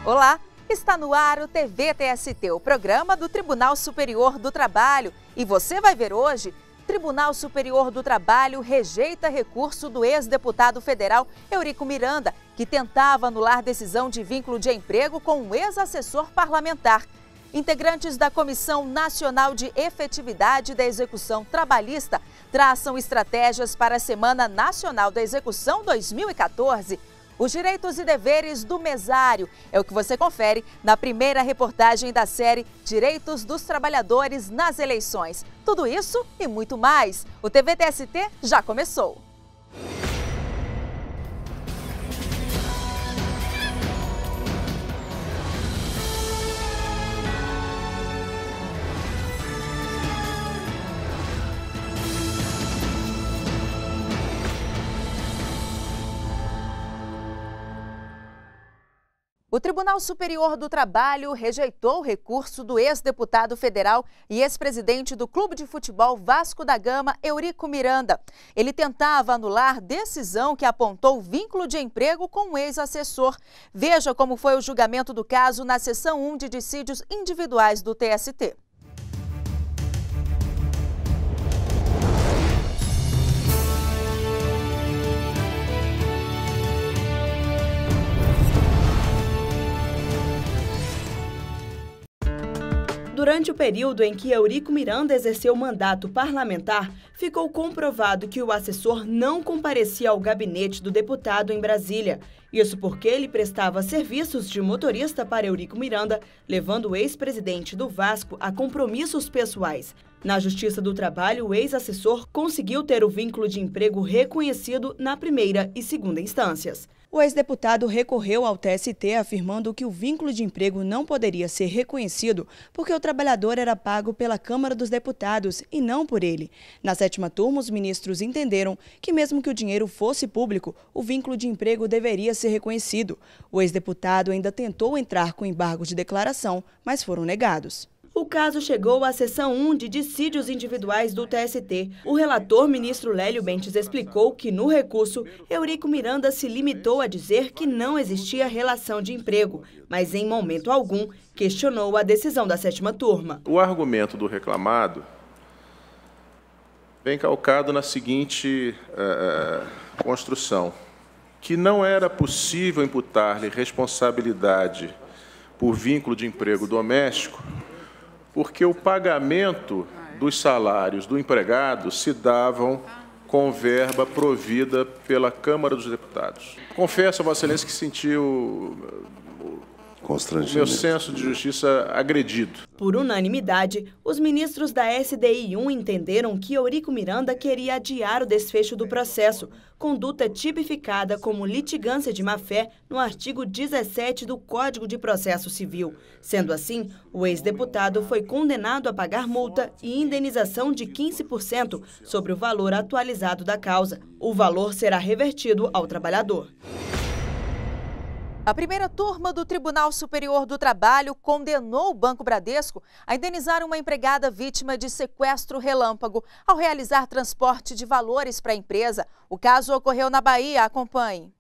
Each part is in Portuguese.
Olá, está no ar o TV TST, o programa do Tribunal Superior do Trabalho. E você vai ver hoje, Tribunal Superior do Trabalho rejeita recurso do ex-deputado federal Eurico Miranda, que tentava anular decisão de vínculo de emprego com um ex-assessor parlamentar. Integrantes da Comissão Nacional de Efetividade da Execução Trabalhista traçam estratégias para a Semana Nacional da Execução 2014. Os direitos e deveres do mesário é o que você confere na primeira reportagem da série Direitos dos Trabalhadores nas Eleições. Tudo isso e muito mais. O TV TST já começou. O Tribunal Superior do Trabalho rejeitou o recurso do ex-deputado federal e ex-presidente do Clube de Futebol Vasco da Gama, Eurico Miranda. Ele tentava anular decisão que apontou vínculo de emprego com o ex-assessor. Veja como foi o julgamento do caso na seção 1 de dissídios individuais do TST. Durante o período em que Eurico Miranda exerceu mandato parlamentar, ficou comprovado que o assessor não comparecia ao gabinete do deputado em Brasília. Isso porque ele prestava serviços de motorista para Eurico Miranda, levando o ex-presidente do Vasco a compromissos pessoais. Na Justiça do Trabalho, o ex-assessor conseguiu ter o vínculo de emprego reconhecido na primeira e segunda instâncias. O ex-deputado recorreu ao TST afirmando que o vínculo de emprego não poderia ser reconhecido porque o trabalhador era pago pela Câmara dos Deputados e não por ele. Na sétima turma, os ministros entenderam que mesmo que o dinheiro fosse público, o vínculo de emprego deveria ser reconhecido. O ex-deputado ainda tentou entrar com embargo de declaração, mas foram negados. O caso chegou à seção 1 de dissídios individuais do TST. O relator, ministro Lélio Bentes, explicou que, no recurso, Eurico Miranda se limitou a dizer que não existia relação de emprego, mas, em momento algum, questionou a decisão da sétima turma. O argumento do reclamado vem calcado na seguinte construção, que não era possível imputar-lhe responsabilidade por vínculo de emprego doméstico porque o pagamento dos salários do empregado se davam com verba provida pela Câmara dos Deputados. Confesso a Vossa Excelência que senti o meu senso de justiça agredido. Por unanimidade, os ministros da SDI1 entenderam que Eurico Miranda queria adiar o desfecho do processo, conduta tipificada como litigância de má-fé no artigo 17 do Código de Processo Civil. Sendo assim, o ex-deputado foi condenado a pagar multa e indenização de 15% sobre o valor atualizado da causa. O valor será revertido ao trabalhador. A primeira turma do Tribunal Superior do Trabalho condenou o Banco Bradesco a indenizar uma empregada vítima de sequestro relâmpago ao realizar transporte de valores para a empresa. O caso ocorreu na Bahia. Acompanhe.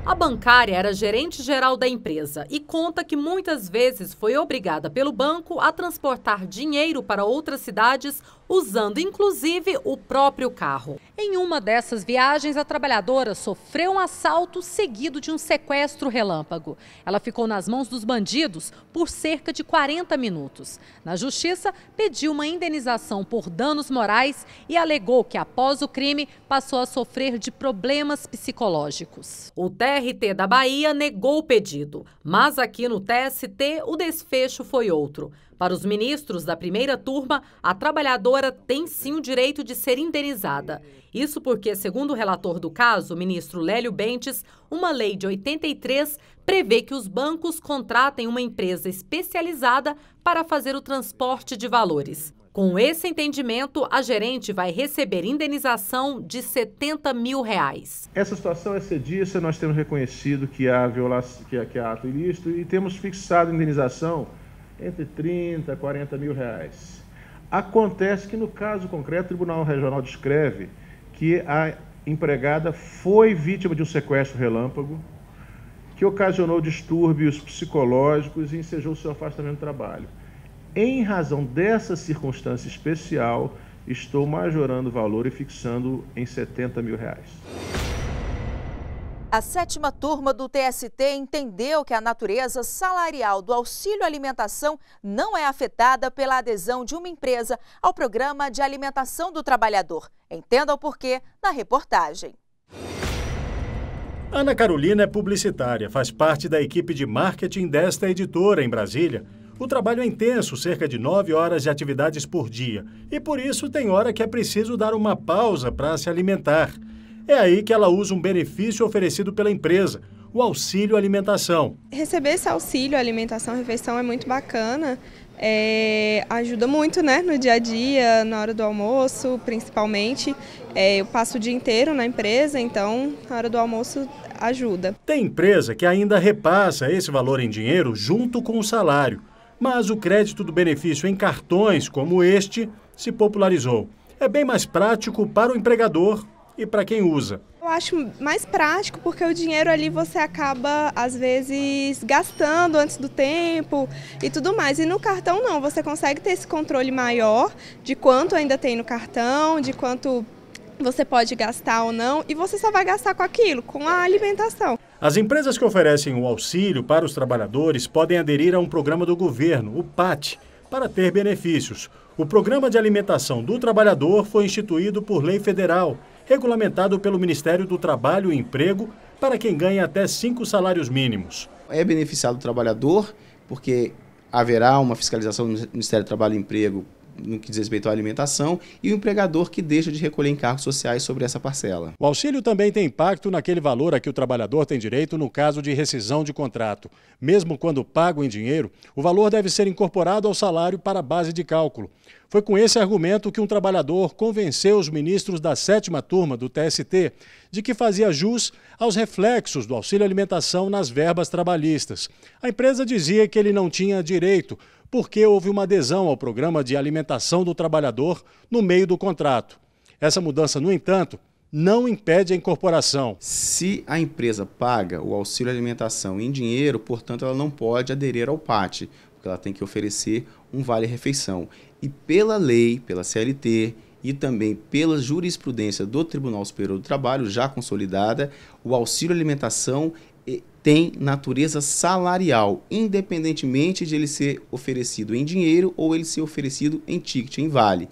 A bancária era gerente-geral da empresa e conta que muitas vezes foi obrigada pelo banco a transportar dinheiro para outras cidades, usando inclusive o próprio carro. Em uma dessas viagens, a trabalhadora sofreu um assalto seguido de um sequestro relâmpago. Ela ficou nas mãos dos bandidos por cerca de 40 minutos. Na justiça, pediu uma indenização por danos morais e alegou que após o crime passou a sofrer de problemas psicológicos. O TRT da Bahia negou o pedido, mas aqui no TST o desfecho foi outro. Para os ministros da primeira turma, a trabalhadora tem sim o direito de ser indenizada. Isso porque, segundo o relator do caso, o ministro Lélio Bentes, uma lei de 83 prevê que os bancos contratem uma empresa especializada para fazer o transporte de valores. Com esse entendimento, a gerente vai receber indenização de R$70 mil. Essa situação é sediça, nós temos reconhecido que há violação, que há ato ilícito e temos fixado indenização entre 30 a 40 mil reais. Acontece que no caso concreto, o Tribunal Regional descreve que a empregada foi vítima de um sequestro relâmpago, que ocasionou distúrbios psicológicos e ensejou seu afastamento do trabalho. Em razão dessa circunstância especial, estou majorando o valor e fixando em R$70 mil. A 7ª turma do TST entendeu que a natureza salarial do auxílio alimentação não é afetada pela adesão de uma empresa ao programa de alimentação do trabalhador. Entenda o porquê na reportagem. Ana Carolina é publicitária, faz parte da equipe de marketing desta editora em Brasília. O trabalho é intenso, cerca de 9 horas de atividades por dia. E por isso tem hora que é preciso dar uma pausa para se alimentar. É aí que ela usa um benefício oferecido pela empresa, o auxílio alimentação. Receber esse auxílio alimentação, refeição é muito bacana, ajuda muito, né, no dia a dia, na hora do almoço, principalmente. Eu passo o dia inteiro na empresa, então na hora do almoço ajuda. Tem empresa que ainda repassa esse valor em dinheiro junto com o salário, mas o crédito do benefício em cartões como este se popularizou. É bem mais prático para o empregador e para quem usa. Eu acho mais prático porque o dinheiro ali você acaba, às vezes, gastando antes do tempo e tudo mais. E no cartão não, você consegue ter esse controle maior de quanto ainda tem no cartão, de quanto você pode gastar ou não, e você só vai gastar com aquilo, com a alimentação. As empresas que oferecem o auxílio para os trabalhadores podem aderir a um programa do governo, o PAT, para ter benefícios. O Programa de Alimentação do Trabalhador foi instituído por lei federal, regulamentado pelo Ministério do Trabalho e Emprego para quem ganha até 5 salários mínimos. É beneficiado o trabalhador, porque haverá uma fiscalização do Ministério do Trabalho e Emprego no que diz respeito à alimentação, e o empregador que deixa de recolher encargos sociais sobre essa parcela. O auxílio também tem impacto naquele valor a que o trabalhador tem direito no caso de rescisão de contrato. Mesmo quando pago em dinheiro, o valor deve ser incorporado ao salário para a base de cálculo. Foi com esse argumento que um trabalhador convenceu os ministros da 7ª turma do TST de que fazia jus aos reflexos do auxílio alimentação nas verbas trabalhistas. A empresa dizia que ele não tinha direito, porque houve uma adesão ao programa de alimentação do trabalhador no meio do contrato. Essa mudança, no entanto, não impede a incorporação. Se a empresa paga o auxílio alimentação em dinheiro, portanto, ela não pode aderir ao PAT, porque ela tem que oferecer um vale-refeição. E pela lei, pela CLT e também pela jurisprudência do Tribunal Superior do Trabalho, já consolidada, o auxílio alimentação tem natureza salarial, independentemente de ele ser oferecido em dinheiro ou ele ser oferecido em ticket, em vale.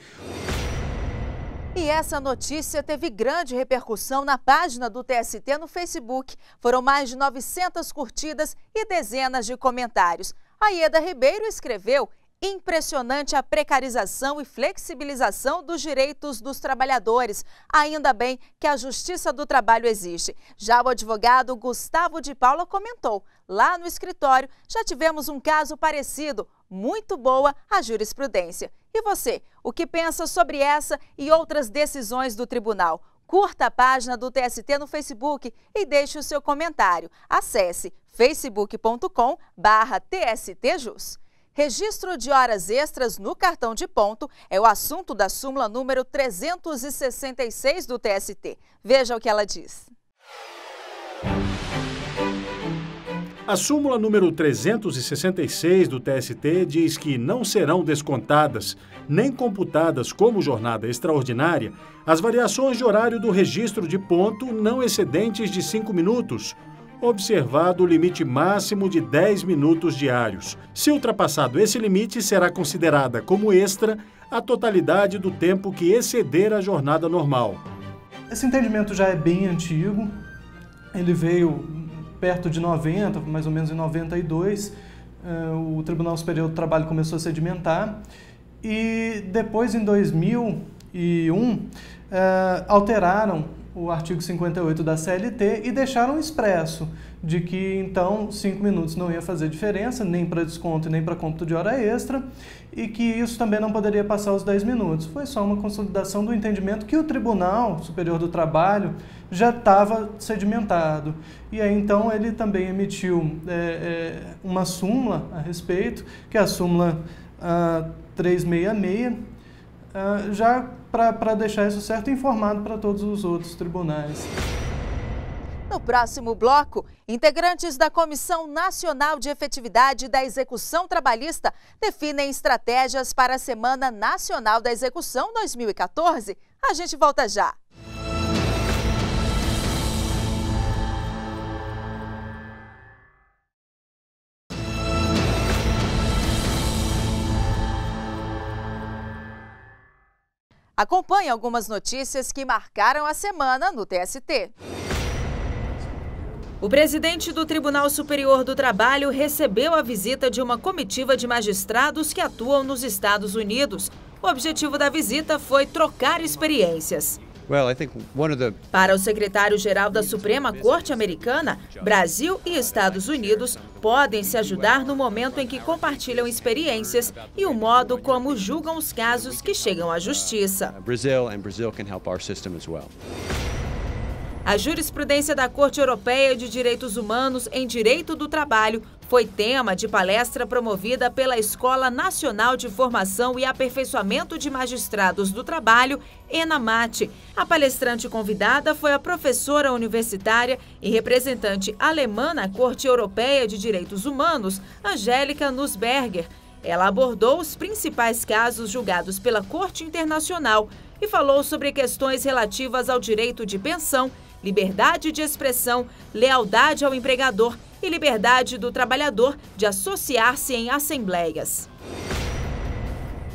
E essa notícia teve grande repercussão na página do TST no Facebook. Foram mais de 900 curtidas e dezenas de comentários. A Ieda Ribeiro escreveu: impressionante a precarização e flexibilização dos direitos dos trabalhadores. Ainda bem que a Justiça do Trabalho existe. Já o advogado Gustavo de Paula comentou: lá no escritório já tivemos um caso parecido. Muito boa a jurisprudência. E você, o que pensa sobre essa e outras decisões do tribunal? Curta a página do TST no Facebook e deixe o seu comentário. Acesse facebook.com/TSTJus. Registro de horas extras no cartão de ponto é o assunto da súmula número 366 do TST. Veja o que ela diz. A súmula número 366 do TST diz que não serão descontadas, nem computadas como jornada extraordinária, as variações de horário do registro de ponto não excedentes de 5 minutos, observado o limite máximo de 10 minutos diários. Se ultrapassado esse limite, será considerada como extra a totalidade do tempo que exceder a jornada normal. Esse entendimento já é bem antigo, ele veio perto de 90, mais ou menos em 92, o Tribunal Superior do Trabalho começou a sedimentar e depois, em 2001, alteraram o artigo 58 da CLT e deixaram expresso de que, então, 5 minutos não ia fazer diferença, nem para desconto nem para cômputo de hora extra, e que isso também não poderia passar os 10 minutos. Foi só uma consolidação do entendimento que o Tribunal Superior do Trabalho já estava sedimentado. E aí, então, ele também emitiu uma súmula a respeito, que é a súmula 366, já para deixar isso certo e informado para todos os outros tribunais. No próximo bloco, integrantes da Comissão Nacional de Efetividade da Execução Trabalhista definem estratégias para a Semana Nacional da Execução 2014. A gente volta já. Acompanhe algumas notícias que marcaram a semana no TST. O presidente do Tribunal Superior do Trabalho recebeu a visita de uma comitiva de magistrados que atuam nos Estados Unidos. O objetivo da visita foi trocar experiências. Para o secretário-geral da Suprema Corte Americana, Brasil e Estados Unidos podem se ajudar no momento em que compartilham experiências e o modo como julgam os casos que chegam à justiça. A jurisprudência da Corte Europeia de Direitos Humanos em Direito do Trabalho foi tema de palestra promovida pela Escola Nacional de Formação e Aperfeiçoamento de Magistrados do Trabalho, ENAMAT. A palestrante convidada foi a professora universitária e representante alemã na Corte Europeia de Direitos Humanos, Angélica Nussberger. Ela abordou os principais casos julgados pela Corte Internacional e falou sobre questões relativas ao direito de pensão, liberdade de expressão, lealdade ao empregador e liberdade do trabalhador de associar-se em assembleias.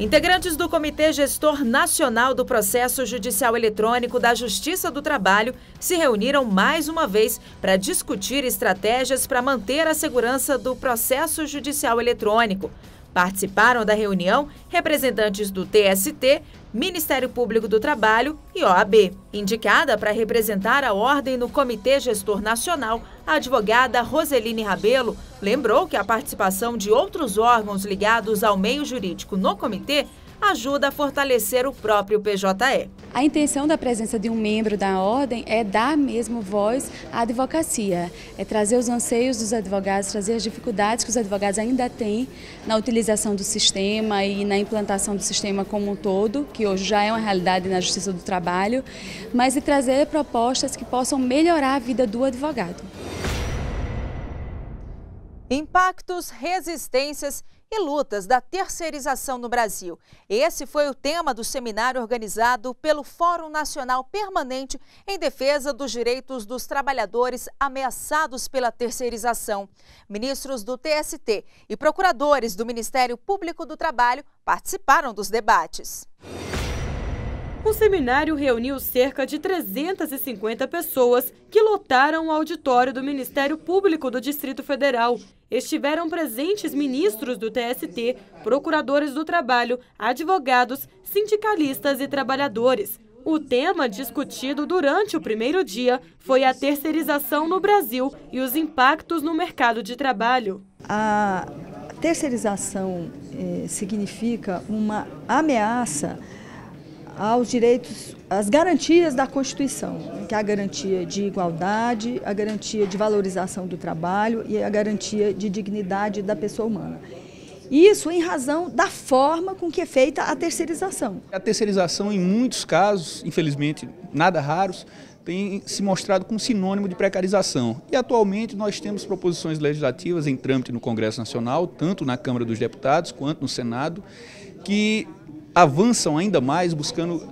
Integrantes do Comitê Gestor Nacional do Processo Judicial Eletrônico da Justiça do Trabalho se reuniram mais uma vez para discutir estratégias para manter a segurança do processo judicial eletrônico. Participaram da reunião representantes do TST, Ministério Público do Trabalho e OAB. Indicada para representar a ordem no Comitê Gestor Nacional, a advogada Roseline Rabelo lembrou que a participação de outros órgãos ligados ao meio jurídico no comitê ajuda a fortalecer o próprio PJE. A intenção da presença de um membro da ordem é dar mesmo voz à advocacia, é trazer os anseios dos advogados, trazer as dificuldades que os advogados ainda têm na utilização do sistema e na implantação do sistema como um todo, que hoje já é uma realidade na Justiça do Trabalho, mas de trazer propostas que possam melhorar a vida do advogado. Impactos, resistências e lutas da terceirização no Brasil. Esse foi o tema do seminário organizado pelo Fórum Nacional Permanente em Defesa dos Direitos dos Trabalhadores Ameaçados pela Terceirização. Ministros do TST e procuradores do Ministério Público do Trabalho participaram dos debates. O seminário reuniu cerca de 350 pessoas que lotaram o auditório do Ministério Público do Distrito Federal. Estiveram presentes ministros do TST, procuradores do trabalho, advogados, sindicalistas e trabalhadores. O tema discutido durante o primeiro dia foi a terceirização no Brasil e os impactos no mercado de trabalho. A terceirização significa uma ameaça aos direitos, às garantias da Constituição, que é a garantia de igualdade, a garantia de valorização do trabalho e a garantia de dignidade da pessoa humana. Isso em razão da forma com que é feita a terceirização. A terceirização, em muitos casos, infelizmente nada raros, tem se mostrado como sinônimo de precarização. E atualmente nós temos proposições legislativas em trâmite no Congresso Nacional, tanto na Câmara dos Deputados quanto no Senado, que avançam ainda mais buscando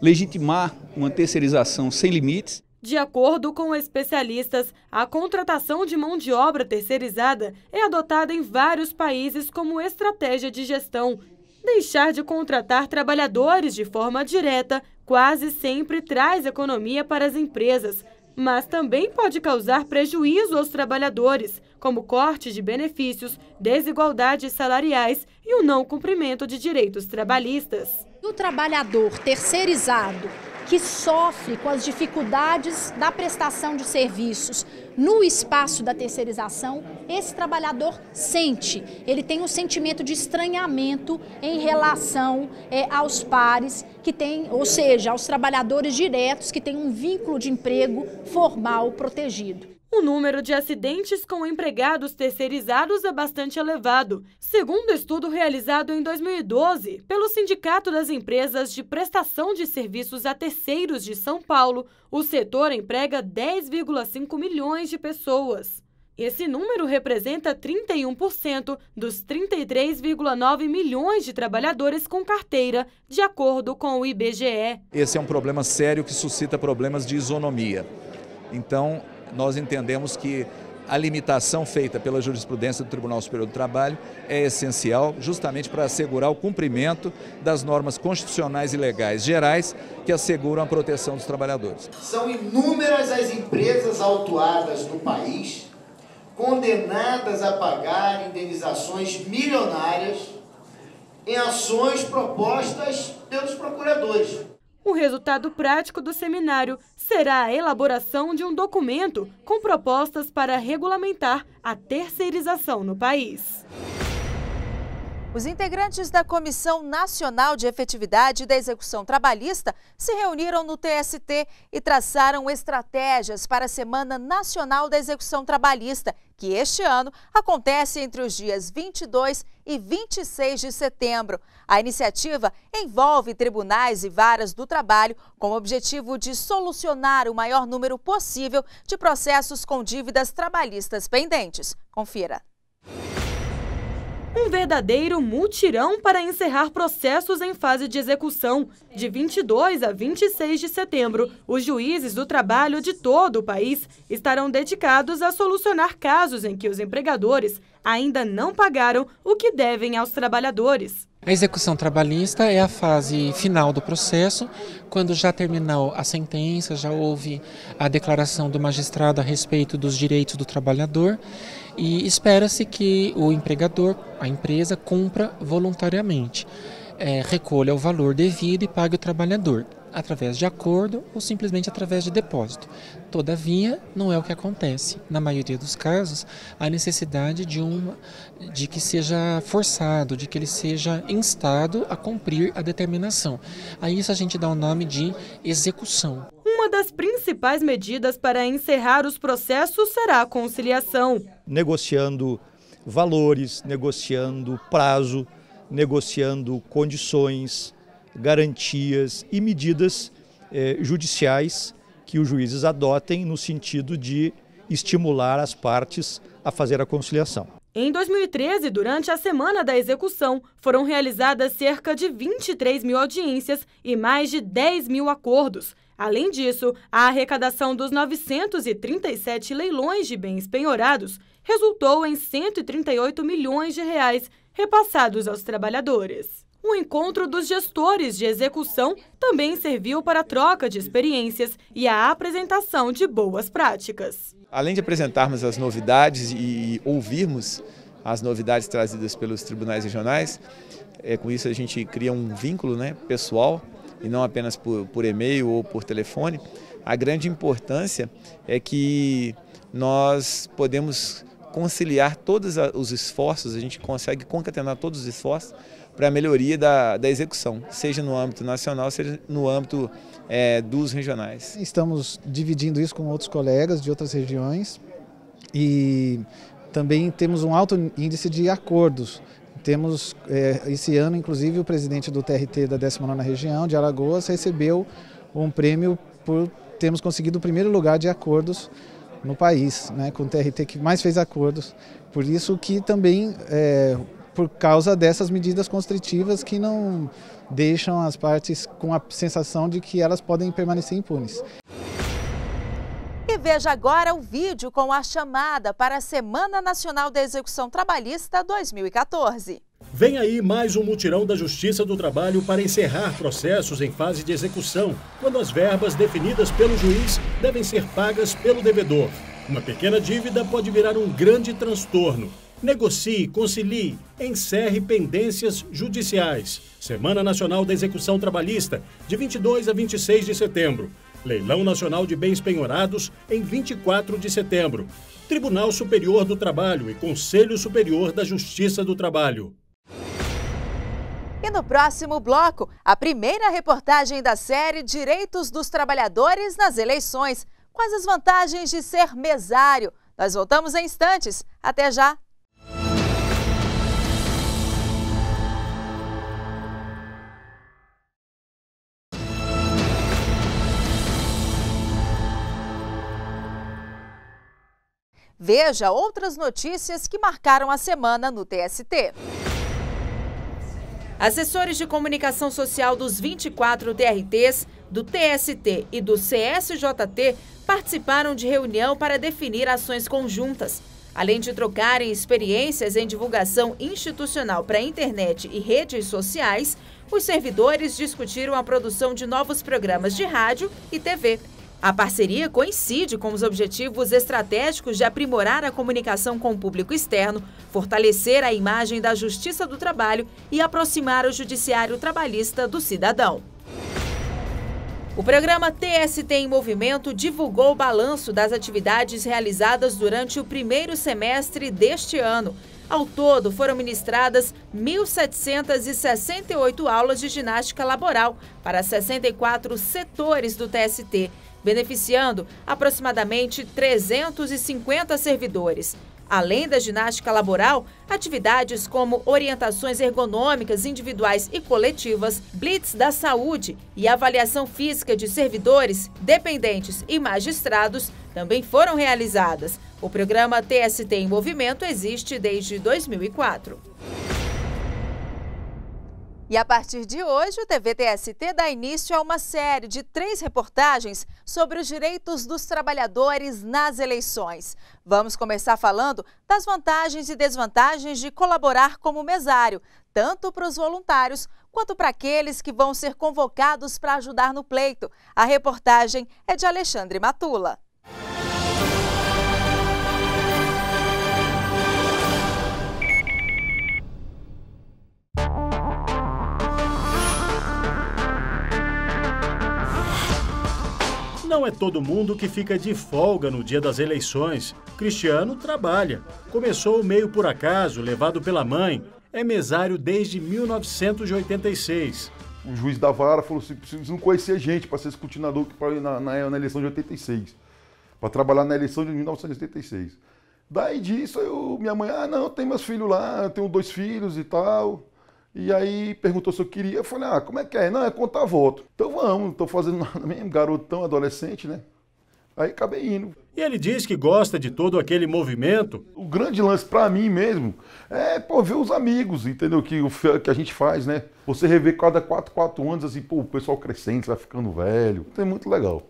legitimar uma terceirização sem limites. De acordo com especialistas, a contratação de mão de obra terceirizada é adotada em vários países como estratégia de gestão. Deixar de contratar trabalhadores de forma direta quase sempre traz economia para as empresas, mas também pode causar prejuízo aos trabalhadores, como corte de benefícios, desigualdades salariais e o não cumprimento de direitos trabalhistas. O trabalhador terceirizado que sofre com as dificuldades da prestação de serviços no espaço da terceirização, esse trabalhador sente, ele tem um sentimento de estranhamento em relação aos pares que têm, ou seja, aos trabalhadores diretos que têm um vínculo de emprego formal protegido. O número de acidentes com empregados terceirizados é bastante elevado. Segundo estudo realizado em 2012 pelo Sindicato das Empresas de Prestação de Serviços a Terceiros de São Paulo, o setor emprega 10,5 milhões de pessoas. Esse número representa 31% dos 33,9 milhões de trabalhadores com carteira, de acordo com o IBGE. Esse é um problema sério que suscita problemas de isonomia. Então, nós entendemos que a limitação feita pela jurisprudência do Tribunal Superior do Trabalho é essencial justamente para assegurar o cumprimento das normas constitucionais e legais gerais que asseguram a proteção dos trabalhadores. São inúmeras as empresas autuadas no país, condenadas a pagar indenizações milionárias em ações propostas pelos procuradores. O resultado prático do seminário será a elaboração de um documento com propostas para regulamentar a terceirização no país. Os integrantes da Comissão Nacional de Efetividade da Execução Trabalhista se reuniram no TST e traçaram estratégias para a Semana Nacional da Execução Trabalhista, que este ano acontece entre os dias 22 e 26 de setembro. A iniciativa envolve tribunais e varas do trabalho com o objetivo de solucionar o maior número possível de processos com dívidas trabalhistas pendentes. Confira. Um verdadeiro mutirão para encerrar processos em fase de execução. De 22 a 26 de setembro, os juízes do trabalho de todo o país estarão dedicados a solucionar casos em que os empregadores ainda não pagaram o que devem aos trabalhadores. A execução trabalhista é a fase final do processo, quando já terminou a sentença, já houve a declaração do magistrado a respeito dos direitos do trabalhador e espera-se que o empregador, a empresa, cumpra voluntariamente, recolha o valor devido e pague o trabalhador, através de acordo ou simplesmente através de depósito. Todavia, não é o que acontece. Na maioria dos casos, há necessidade de que seja forçado, de que ele seja instado a cumprir a determinação. A isso a gente dá o nome de execução. Uma das principais medidas para encerrar os processos será a conciliação. Negociando valores, negociando prazo, negociando condições, garantias e medidas judiciais que os juízes adotem no sentido de estimular as partes a fazer a conciliação. Em 2013, durante a Semana da Execução, foram realizadas cerca de 23 mil audiências e mais de 10 mil acordos. Além disso, a arrecadação dos 937 leilões de bens penhorados resultou em 138 milhões de reais repassados aos trabalhadores. O encontro dos gestores de execução também serviu para a troca de experiências e a apresentação de boas práticas. Além de apresentarmos as novidades e ouvirmos as novidades trazidas pelos tribunais regionais, com isso a gente cria um vínculo, pessoal e não apenas por e-mail ou por telefone. A grande importância é que nós podemos conciliar todos os esforços, a gente consegue concatenar todos os esforços para a melhoria da execução, seja no âmbito nacional, seja no âmbito dos regionais. Estamos dividindo isso com outros colegas de outras regiões e também temos um alto índice de acordos. Temos, esse ano, inclusive, o presidente do TRT da 19ª região de Alagoas recebeu um prêmio por termos conseguido o primeiro lugar de acordos no país, com o TRT que mais fez acordos. Por isso que também, por causa dessas medidas constritivas que não deixam as partes com a sensação de que elas podem permanecer impunes. E veja agora o vídeo com a chamada para a Semana Nacional da Execução Trabalhista 2014. Vem aí mais um mutirão da Justiça do Trabalho para encerrar processos em fase de execução, quando as verbas definidas pelo juiz devem ser pagas pelo devedor. Uma pequena dívida pode virar um grande transtorno. Negocie, concilie, encerre pendências judiciais. Semana Nacional da Execução Trabalhista, de 22 a 26 de setembro. Leilão Nacional de Bens Penhorados, em 24 de setembro. Tribunal Superior do Trabalho e Conselho Superior da Justiça do Trabalho. E no próximo bloco, a primeira reportagem da série Direitos dos Trabalhadores nas Eleições, Quais as vantagens de ser mesário? Nós voltamos em instantes. Até já! Veja outras notícias que marcaram a semana no TST. Assessores de comunicação social dos 24 TRTs, do TST e do CSJT participaram de reunião para definir ações conjuntas. Além de trocarem experiências em divulgação institucional para a internet e redes sociais, os servidores discutiram a produção de novos programas de rádio e TV. A parceria coincide com os objetivos estratégicos de aprimorar a comunicação com o público externo, fortalecer a imagem da Justiça do Trabalho e aproximar o judiciário trabalhista do cidadão. O programa TST em Movimento divulgou o balanço das atividades realizadas durante o primeiro semestre deste ano. Ao todo, foram ministradas 1.768 aulas de ginástica laboral para 64 setores do TST, beneficiando aproximadamente 350 servidores. Além da ginástica laboral, atividades como orientações ergonômicas individuais e coletivas, blitz da saúde e avaliação física de servidores, dependentes e magistrados também foram realizadas. O programa TST em Movimento existe desde 2004. E a partir de hoje, o TVTST dá início a uma série de 3 reportagens sobre os direitos dos trabalhadores nas eleições. Vamos começar falando das vantagens e desvantagens de colaborar como mesário, tanto para os voluntários quanto para aqueles que vão ser convocados para ajudar no pleito. A reportagem é de Alexandre Matula. Não é todo mundo que fica de folga no dia das eleições. Cristiano trabalha. Começou meio por acaso, levado pela mãe. É mesário desde 1986. O juiz da vara falou assim, vocês não conhecer gente para ser escrutinador na eleição de 86. Para trabalhar na eleição de 1986. Daí disso, minha mãe, não, tem meus filhos lá, eu tenho 2 filhos e tal. E aí perguntou se eu queria, eu falei, como é que é? Não, é contar voto. Então vamos, estou fazendo nada mesmo, garotão, adolescente, né? Aí acabei indo. E ele diz que gosta de todo aquele movimento. O grande lance pra mim mesmo é, ver os amigos, entendeu? Que a gente faz, né? Você rever cada 4 anos, assim, o pessoal crescendo, vai ficando velho. Então é muito legal.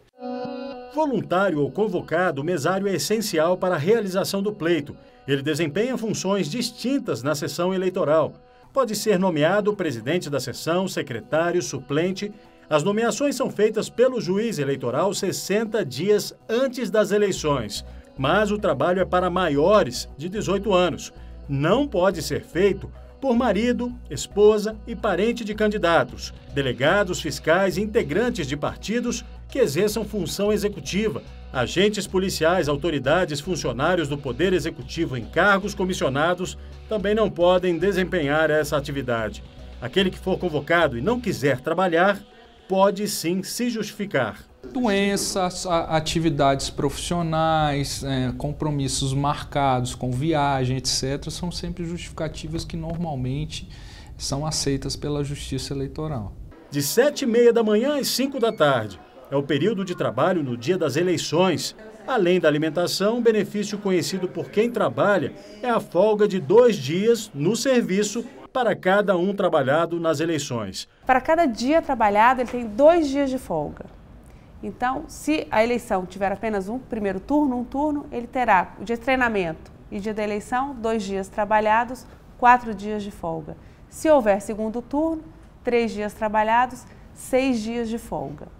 Voluntário ou convocado, o mesário é essencial para a realização do pleito. Ele desempenha funções distintas na sessão eleitoral. Pode ser nomeado presidente da sessão, secretário, suplente. As nomeações são feitas pelo juiz eleitoral 60 dias antes das eleições. Mas o trabalho é para maiores de 18 anos. Não pode ser feito por marido, esposa e parente de candidatos, delegados, fiscais e integrantes de partidos que exerçam função executiva, agentes policiais, autoridades, funcionários do Poder Executivo em cargos comissionados também não podem desempenhar essa atividade. Aquele que for convocado e não quiser trabalhar, pode sim se justificar. Doenças, atividades profissionais, compromissos marcados com viagem, etc., são sempre justificativas que normalmente são aceitas pela Justiça Eleitoral. De 7h30 da manhã às 5 da tarde. É o período de trabalho no dia das eleições. Além da alimentação, um benefício conhecido por quem trabalha é a folga de 2 dias no serviço para cada um trabalhado nas eleições. Para cada dia trabalhado, ele tem 2 dias de folga. Então, se a eleição tiver apenas um primeiro turno, ele terá o dia de treinamento e dia da eleição, 2 dias trabalhados, 4 dias de folga. Se houver segundo turno, 3 dias trabalhados, 6 dias de folga.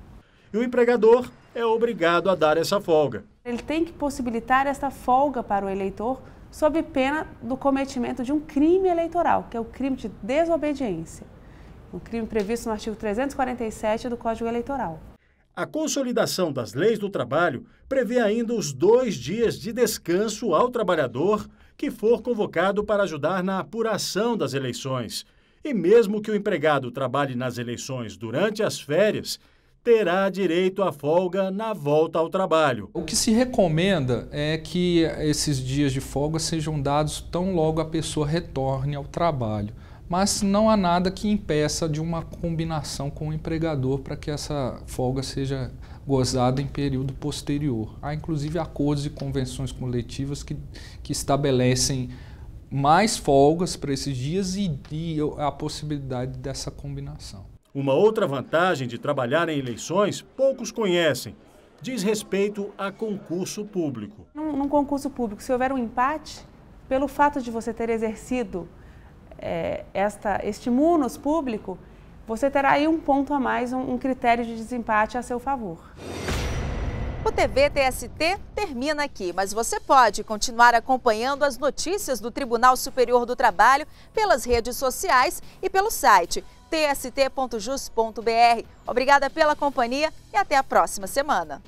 E o empregador é obrigado a dar essa folga. Ele tem que possibilitar essa folga para o eleitor sob pena do cometimento de um crime eleitoral, que é o crime de desobediência. Um crime previsto no artigo 347 do Código Eleitoral. A consolidação das leis do trabalho prevê ainda os 2 dias de descanso ao trabalhador que for convocado para ajudar na apuração das eleições. E mesmo que o empregado trabalhe nas eleições durante as férias, terá direito à folga na volta ao trabalho. O que se recomenda é que esses dias de folga sejam dados tão logo a pessoa retorne ao trabalho. Mas não há nada que impeça de uma combinação com o empregador para que essa folga seja gozada em período posterior. Há inclusive acordos e convenções coletivas que estabelecem mais folgas para esses dias e a possibilidade dessa combinação. Uma outra vantagem de trabalhar em eleições, poucos conhecem, diz respeito a concurso público. Num concurso público, se houver um empate, pelo fato de você ter exercido este munus público, você terá aí um ponto a mais, um critério de desempate a seu favor. O TV TST termina aqui, mas você pode continuar acompanhando as notícias do Tribunal Superior do Trabalho pelas redes sociais e pelo site tst.jus.br. Obrigada pela companhia e até a próxima semana.